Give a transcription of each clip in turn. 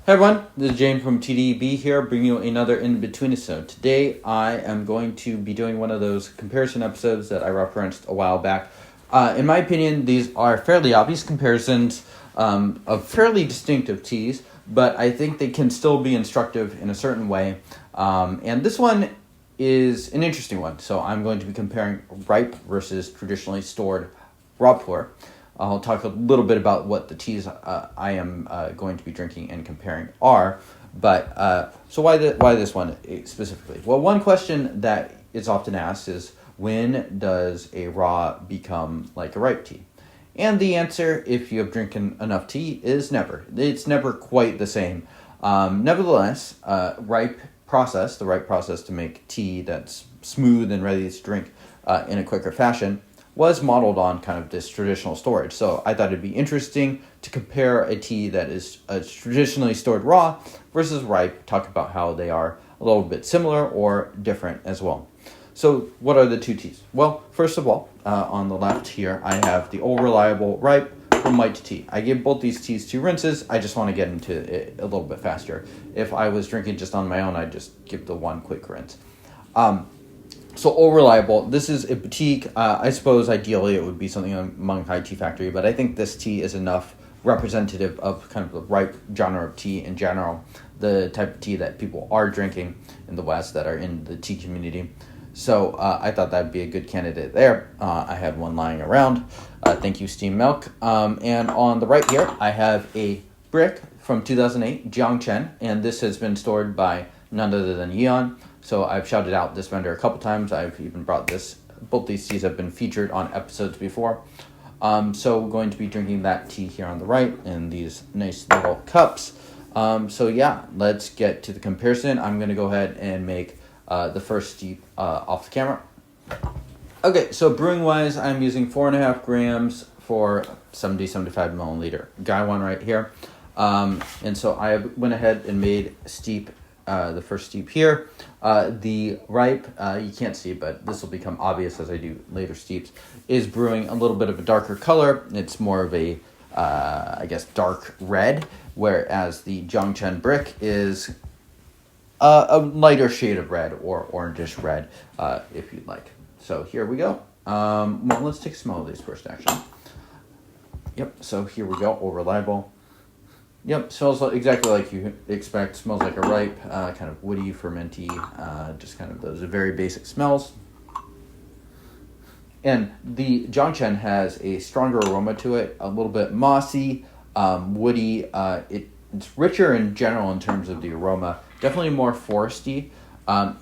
Hey everyone, this is James from TDB here, bringing you another Inbetweenisode. Today I am going to be doing one of those comparison episodes that I referenced a while back. In my opinion, these are fairly obvious comparisons of fairly distinctive teas, but I think they can still be instructive in a certain way. And this one is an interesting one. So I'm going to be comparing ripe versus traditionally stored raw pu'erh. I'll talk a little bit about what the teas I am going to be drinking and comparing are. But so why this one specifically? Well, one question that is often asked is, when does a raw become like a ripe tea? And the answer, if you have drinking enough tea, is never. It's never quite the same. Nevertheless, the right process to make tea that's smooth and ready to drink in a quicker fashion was modeled on kind of this traditional storage. So I thought it'd be interesting to compare a tea that is traditionally stored raw versus ripe, talk about how they are a little bit similar or different as well. So what are the two teas? Well, first of all, on the left here, I have the Old Reliable Ripe from White Tea. I gave both these teas 2 rinses. I just want to get into it a little bit faster. If I was drinking just on my own, I'd just give the one quick rinse. So Old Reliable, this is a boutique. I suppose ideally it would be something among High Tea Factory, but I think this tea is enough representative of kind of the ripe genre of tea in general, the type of tea that people are drinking in the West that are in the tea community. So I thought that'd be a good candidate there. I had one lying around. Thank you, Steam Milk. And on the right here, I have a brick from 2008, Jiangchen, and this has been stored by none other than Yeon. So I've shouted out this vendor a couple times. I've even brought this. Both these teas have been featured on episodes before. So we're going to be drinking that tea here on the right in these nice little cups. So yeah, let's get to the comparison. I'm going to go ahead and make the first steep off the camera. Okay, so brewing wise, I'm using 4.5 grams for 75 milliliter Gaiwan right here. And so I went ahead and made steep, the first steep here. The ripe, you can't see, but this will become obvious as I do later steeps, is brewing a little bit of a darker color. It's more of a, I guess, dark red, whereas the Jiangchen brick is a lighter shade of red or orangish red, if you'd like. So here we go. Well, let's take a smell of these first, actually. Yep, so here we go, Old Reliable. Yep, smells exactly like you expect. Smells like a ripe, kind of woody, fermenty, just kind of those very basic smells. And the Jiangchen has a stronger aroma to it, a little bit mossy, woody. It's richer in general in terms of the aroma, definitely more foresty.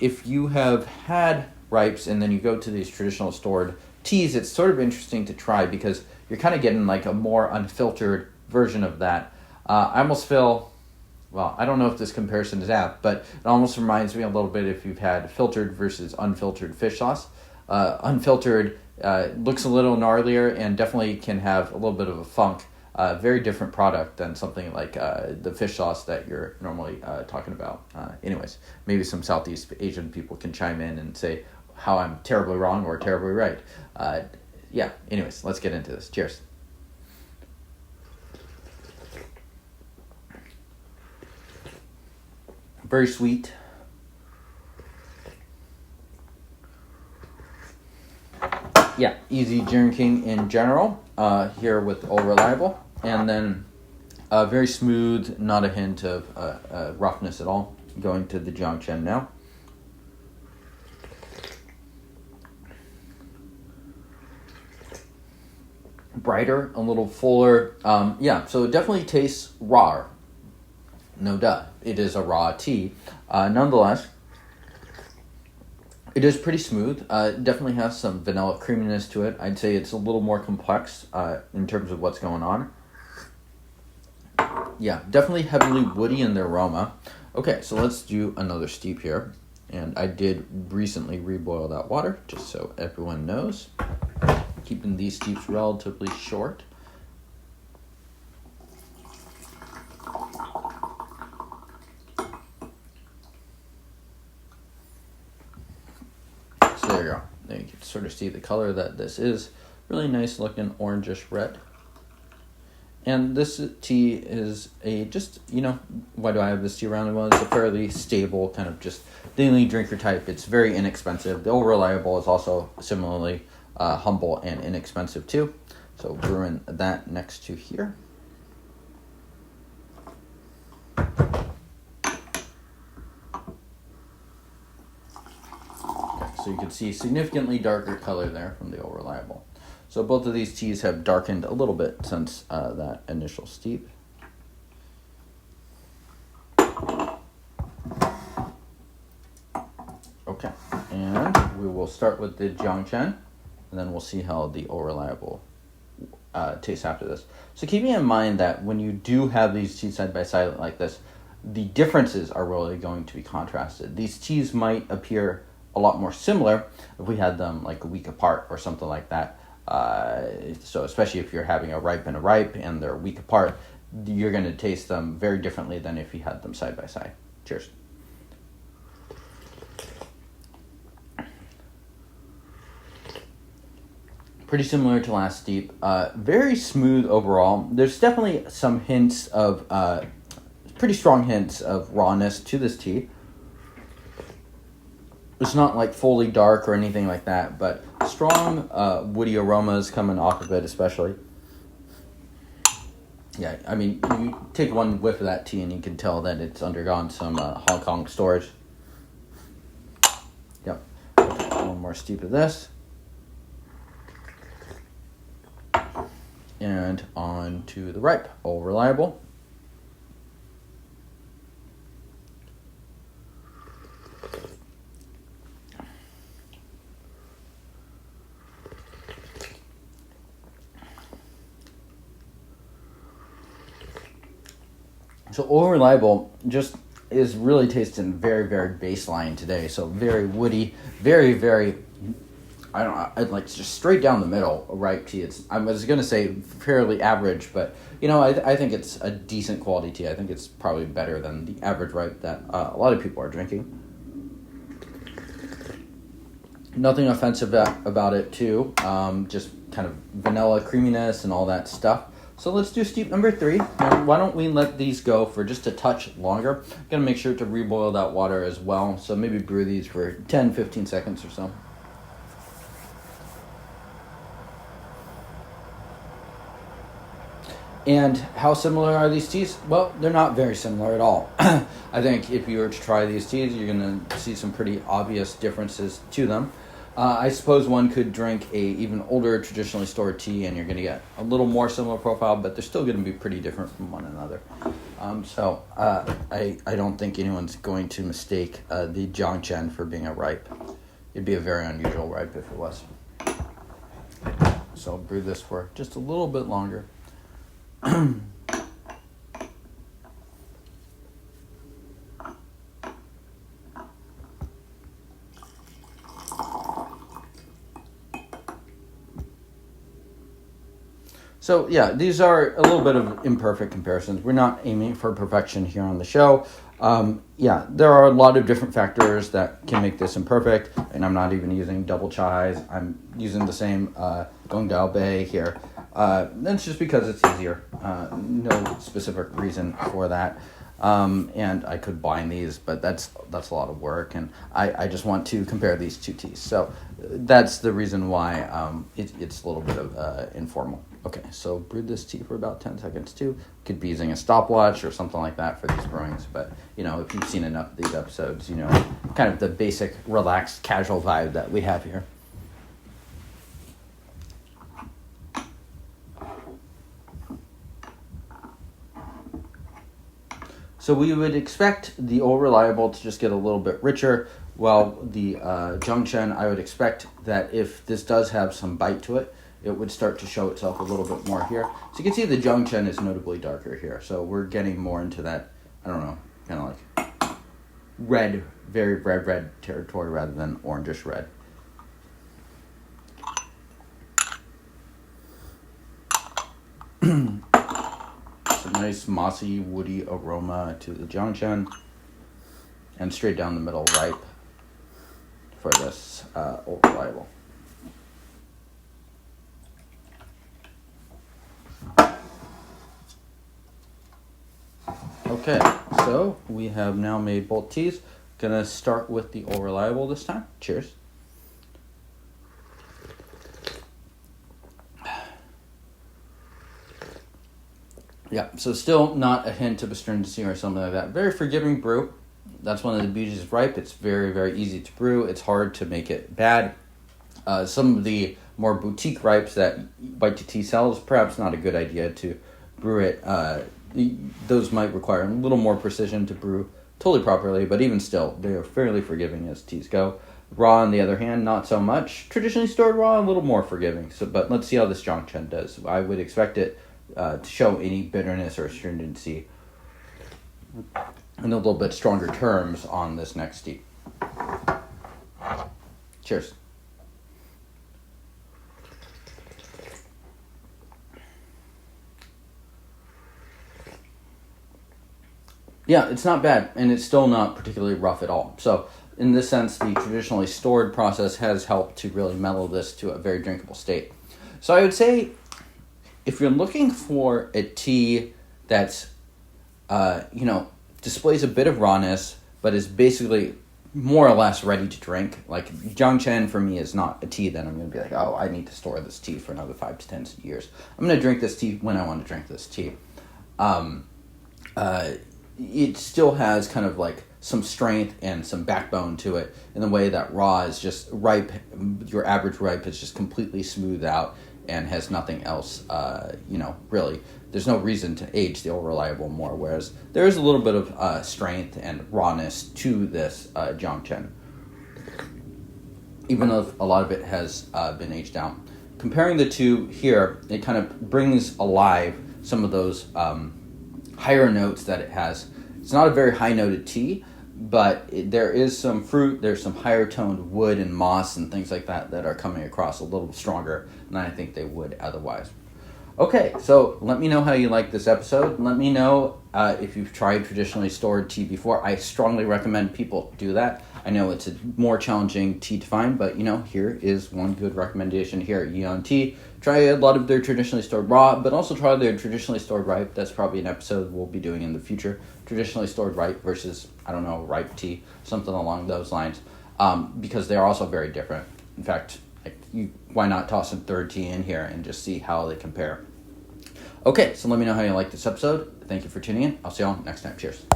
If you have had ripes and then you go to these traditional stored teas, it's sort of interesting to try because you're kind of getting like a more unfiltered version of that. I almost feel, well, I don't know if this comparison is apt, but it almost reminds me a little bit if you've had filtered versus unfiltered fish sauce. Unfiltered looks a little gnarlier and definitely can have a little bit of a funk. Very different product than something like the fish sauce that you're normally talking about. Anyways, maybe some Southeast Asian people can chime in and say how I'm terribly wrong or terribly right. Yeah, anyways, let's get into this. Cheers. Very sweet. Yeah, easy drinking in general, here with Old Reliable. And then very smooth, not a hint of roughness at all. Going to the Jiangchen now. Brighter, a little fuller. Yeah, so it definitely tastes raw. No duh. It is a raw tea. Nonetheless, it is pretty smooth. It definitely has some vanilla creaminess to it. I'd say it's a little more complex in terms of what's going on. Yeah, definitely heavily woody in the aroma. Okay, so let's do another steep here. And I did recently reboil that water, just so everyone knows. Keeping these steeps relatively short. So there you go. There you can sort of see the color that this is. Really nice looking orangish red. And this tea is why do I have this tea around? Well, it's a fairly stable, kind of just daily drinker type. It's very inexpensive. The Old Reliable is also similarly humble and inexpensive too. So brewing that next to here. So you can see significantly darker color there from the Old Reliable. So both of these teas have darkened a little bit since that initial steep. Okay, and we will start with the Jiangchen, and then we'll see how the Old Reliable tastes after this. So keeping in mind that when you do have these teas side by side like this, the differences are really going to be contrasted. These teas might appear a lot more similar if we had them like a week apart or something like that. So especially if you're having a ripe and they're a week apart, you're going to taste them very differently than if you had them side by side. Cheers. Pretty similar to last steep. Very smooth overall. There's definitely some hints of, pretty strong hints of rawness to this tea. It's not like fully dark or anything like that, but strong woody aromas coming off of it especially. Yeah, I mean, you take one whiff of that tea and you can tell that it's undergone some Hong Kong storage. Yep. One more steep of this. And on to the ripe, Old Reliable. So Old Reliable just is really tasting very, very baseline today. So very woody, very, very, I'd like just straight down the middle ripe tea. I was going to say fairly average, but I think it's a decent quality tea. I think it's probably better than the average ripe that a lot of people are drinking. Nothing offensive about it too. Just kind of vanilla creaminess and all that stuff. So let's do steep number 3. Now, why don't we let these go for just a touch longer? I'm going to make sure to reboil that water as well. So maybe brew these for 10-15 seconds or so. And how similar are these teas? Well, they're not very similar at all. I think if you were to try these teas, you're going to see some pretty obvious differences to them. I suppose one could drink a even older traditionally stored tea and you're going to get a little more similar profile, but they're still going to be pretty different from one another. I don't think anyone's going to mistake the Jiangchen for being a ripe. It'd be a very unusual ripe if it was. So I'll brew this for just a little bit longer. So yeah, these are a little bit of imperfect comparisons. We're not aiming for perfection here on the show. There are a lot of different factors that can make this imperfect, and I'm not even using double chais. I'm using the same Gongdao Bei here. That's just because it's easier. No specific reason for that. And I could bind these, but that's a lot of work, and I just want to compare these two teas. So that's the reason why it's a little bit of informal. Okay, so brewed this tea for about 10 seconds too. Could be using a stopwatch or something like that for these brewings, but if you've seen enough of these episodes, kind of the basic relaxed casual vibe that we have here. So we would expect the Old Reliable to just get a little bit richer, while the Jiangchen, I would expect that if this does have some bite to it, it would start to show itself a little bit more here. So you can see the Jiangchen is notably darker here. So we're getting more into that, kind of like red, very red territory rather than orangish red. Some nice mossy, woody aroma to the Jiangchen, and straight down the middle ripe for this Old Reliable. Okay, so we have now made both teas. Gonna start with the All Reliable this time. Cheers. Yeah, so still not a hint of astringency or something like that. Very forgiving brew. That's one of the beauties of ripe. It's very, very easy to brew. It's hard to make it bad. Some of the more boutique ripes that white tea sells, perhaps not a good idea to brew it. Those might require a little more precision to brew totally properly, but even still, they are fairly forgiving as teas go. Raw, on the other hand, not so much. Traditionally stored raw, a little more forgiving. But let's see how this Jiangchen does. I would expect it to show any bitterness or astringency in a little bit stronger terms on this next tea. Cheers. Yeah, it's not bad, and it's still not particularly rough at all. So, in this sense, the traditionally stored process has helped to really mellow this to a very drinkable state. So I would say, if you're looking for a tea that's, displays a bit of rawness, but is basically more or less ready to drink, like Jiangchen for me is not a tea that I'm going to be like, oh, I need to store this tea for another 5 to 10 years. I'm going to drink this tea when I want to drink this tea. It still has kind of like some strength and some backbone to it in the way that raw is just ripe. Your average ripe is just completely smoothed out and has nothing else, really. There's no reason to age the All Reliable more, whereas there is a little bit of strength and rawness to this Jiangchen, even though a lot of it has been aged down. Comparing the two here, it kind of brings alive some of those higher notes that it has. It's not a very high-noted tea, but there is some fruit, there's some higher-toned wood and moss and things like that that are coming across a little stronger than I think they would otherwise. Okay, so let me know how you like this episode. Let me know if you've tried traditionally stored tea before. I strongly recommend people do that. I know it's a more challenging tea to find, but here is one good recommendation here at Yeon Tea. Try a lot of their traditionally stored raw, but also try their traditionally stored ripe. That's probably an episode we'll be doing in the future. Traditionally stored ripe versus, ripe tea, something along those lines, because they're also very different. In fact, why not toss a third tea in here and just see how they compare. Okay, so let me know how you like this episode. Thank you for tuning in. I'll see you all next time. Cheers.